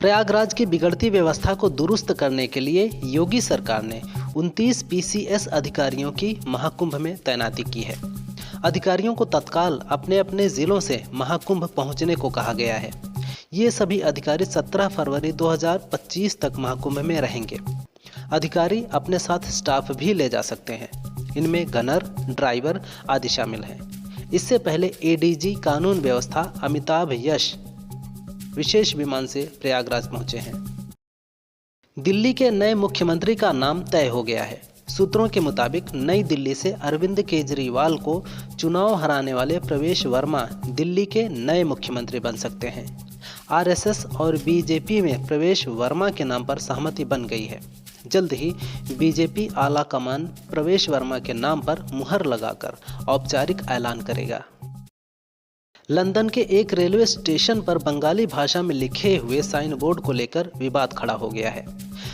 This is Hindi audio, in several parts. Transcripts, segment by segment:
प्रयागराज की बिगड़ती व्यवस्था को दुरुस्त करने के लिए योगी सरकार ने 29 पीसीएस अधिकारियों की महाकुंभ में तैनाती की है। अधिकारियों को तत्काल अपने अपने जिलों से महाकुंभ पहुंचने को कहा गया है। ये सभी अधिकारी 17 फरवरी 2025 तक महाकुंभ में रहेंगे। अधिकारी अपने साथ स्टाफ भी ले जा सकते हैं। इनमें गनर, ड्राइवर आदि शामिल हैं। इससे पहले एडीजी कानून व्यवस्था अमिताभ यश विशेष विमान से प्रयागराज पहुंचे हैं। दिल्ली के नए मुख्यमंत्री का नाम तय हो गया है। सूत्रों के मुताबिक नई दिल्ली से अरविंद केजरीवाल को चुनाव हराने वाले प्रवेश वर्मा दिल्ली के नए मुख्यमंत्री बन सकते हैं। आरएसएस और बीजेपी में प्रवेश वर्मा के नाम पर सहमति बन गई है। जल्द ही बीजेपी आला कमान प्रवेश वर्मा के नाम पर मुहर लगाकर औपचारिक ऐलान करेगा। लंदन के एक रेलवे स्टेशन पर बंगाली भाषा में लिखे हुए साइन बोर्ड को लेकर विवाद खड़ा हो गया है।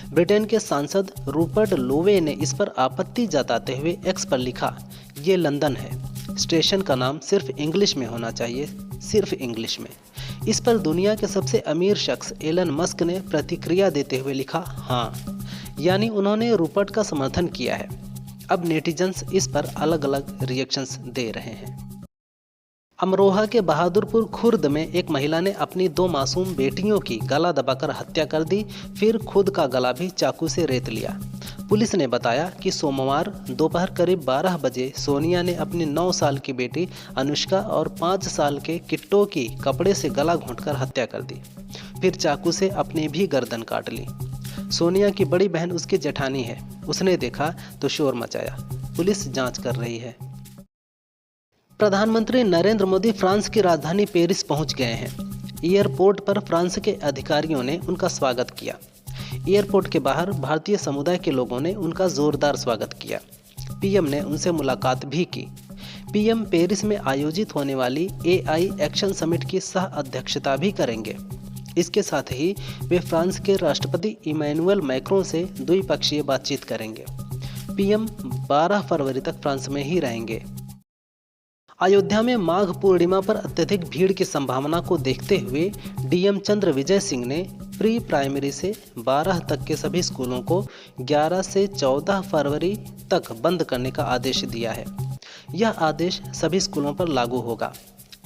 ब्रिटेन के सांसद रूपर्ट लोवे ने इस पर आपत्ति जताते हुए एक्स पर लिखा, ये लंदन है, स्टेशन का नाम सिर्फ इंग्लिश में होना चाहिए, सिर्फ इंग्लिश में। इस पर दुनिया के सबसे अमीर शख्स एलन मस्क ने प्रतिक्रिया देते हुए लिखा, हाँ, यानी उन्होंने रूपर्ट का समर्थन किया है। अब नेटिजन्स इस पर अलग अलग रिएक्शंस दे रहे हैं। अमरोहा के बहादुरपुर खुर्द में एक महिला ने अपनी 2 मासूम बेटियों की गला दबाकर हत्या कर दी, फिर खुद का गला भी चाकू से रेत लिया। पुलिस ने बताया कि सोमवार दोपहर करीब 12 बजे सोनिया ने अपनी 9 साल की बेटी अनुष्का और 5 साल के किट्टो की कपड़े से गला घोंटकर हत्या कर दी, फिर चाकू से अपनी भी गर्दन काट ली। सोनिया की बड़ी बहन उसकी जेठानी है, उसने देखा तो शोर मचाया। पुलिस जांच कर रही है। प्रधानमंत्री नरेंद्र मोदी फ्रांस की राजधानी पेरिस पहुंच गए हैं। एयरपोर्ट पर फ्रांस के अधिकारियों ने उनका स्वागत किया। एयरपोर्ट के बाहर भारतीय समुदाय के लोगों ने उनका जोरदार स्वागत किया। पीएम ने उनसे मुलाकात भी की। पीएम पेरिस में आयोजित होने वाली एआई एक्शन समिट की सह अध्यक्षता भी करेंगे। इसके साथ ही वे फ्रांस के राष्ट्रपति इमैनुअल मैक्रों से द्विपक्षीय बातचीत करेंगे। पीएम 12 फरवरी तक फ्रांस में ही रहेंगे। अयोध्या में माघ पूर्णिमा पर अत्यधिक भीड़ की संभावना को देखते हुए डीएम चंद्र विजय सिंह ने प्री प्राइमरी से 12 तक के सभी स्कूलों को 11 से 14 फरवरी तक बंद करने का आदेश दिया है। यह आदेश सभी स्कूलों पर लागू होगा।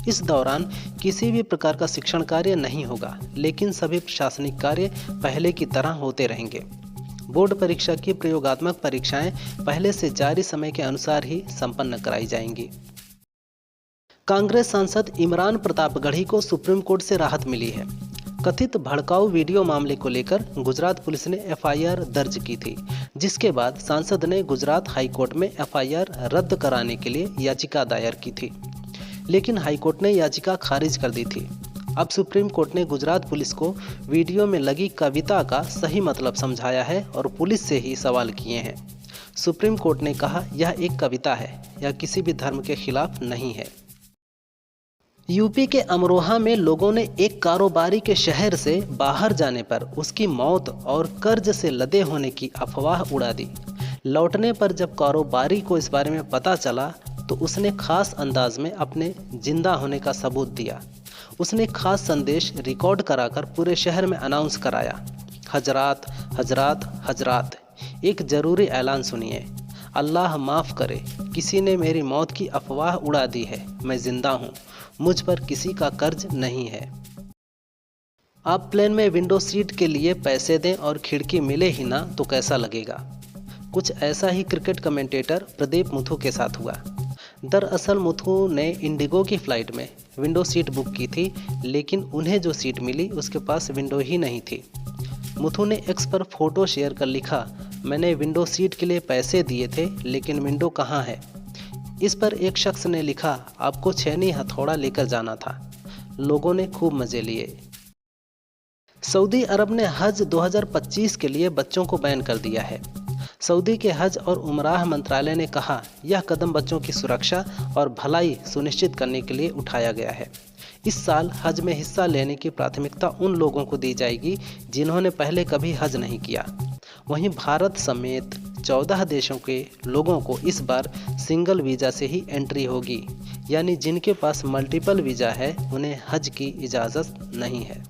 इस दौरान किसी भी प्रकार का शिक्षण कार्य नहीं होगा, लेकिन सभी प्रशासनिक कार्य पहले की तरह होते रहेंगे। बोर्ड परीक्षा की प्रयोगात्मक परीक्षाएं पहले से जारी समय के अनुसार ही संपन्न कराई जाएंगी। कांग्रेस सांसद इमरान प्रतापगढ़ी को सुप्रीम कोर्ट से राहत मिली है। कथित भड़काऊ वीडियो मामले को लेकर गुजरात पुलिस ने एफआईआर दर्ज की थी, जिसके बाद सांसद ने गुजरात हाईकोर्ट में एफआईआर रद्द कराने के लिए याचिका दायर की थी, लेकिन हाईकोर्ट ने याचिका खारिज कर दी थी। अब सुप्रीम कोर्ट ने गुजरात पुलिस को वीडियो में लगी कविता का सही मतलब समझाया है और पुलिस से ही सवाल किए हैं। सुप्रीम कोर्ट ने कहा, यह एक कविता है, यह किसी भी धर्म के खिलाफ नहीं है। यूपी के अमरोहा में लोगों ने एक कारोबारी के शहर से बाहर जाने पर उसकी मौत और कर्ज से लदे होने की अफवाह उड़ा दी। लौटने पर जब कारोबारी को इस बारे में पता चला तो उसने खास अंदाज में अपने जिंदा होने का सबूत दिया। उसने खास संदेश रिकॉर्ड कराकर पूरे शहर में अनाउंस कराया, हजरात हजरात हजरात, एक ज़रूरी ऐलान सुनिए, अल्लाह माफ़ करे, किसी ने मेरी मौत की अफवाह उड़ा दी है, मैं जिंदा हूँ, मुझ पर किसी का कर्ज नहीं है। आप प्लेन में विंडो सीट के लिए पैसे दें और खिड़की मिले ही ना तो कैसा लगेगा। कुछ ऐसा ही क्रिकेट कमेंटेटर प्रदीप मुथु के साथ हुआ। दरअसल मुथु ने इंडिगो की फ़्लाइट में विंडो सीट बुक की थी, लेकिन उन्हें जो सीट मिली उसके पास विंडो ही नहीं थी। मुथु ने एक्स पर फोटो शेयर कर लिखा, मैंने विंडो सीट के लिए पैसे दिए थे, लेकिन विंडो कहाँ है। इस पर एक शख्स ने लिखा, आपको छेनी हथौड़ा लेकर जाना था। लोगों ने खूब मजे लिए। सऊदी अरब ने हज 2025 के लिए बच्चों को बैन कर दिया है। सऊदी के हज और उमराह मंत्रालय ने कहा, यह कदम बच्चों की सुरक्षा और भलाई सुनिश्चित करने के लिए उठाया गया है। इस साल हज में हिस्सा लेने की प्राथमिकता उन लोगों को दी जाएगी जिन्होंने पहले कभी हज नहीं किया। वहीं भारत समेत 14 देशों के लोगों को इस बार सिंगल वीज़ा से ही एंट्री होगी, यानी जिनके पास मल्टीपल वीज़ा है उन्हें हज की इजाज़त नहीं है।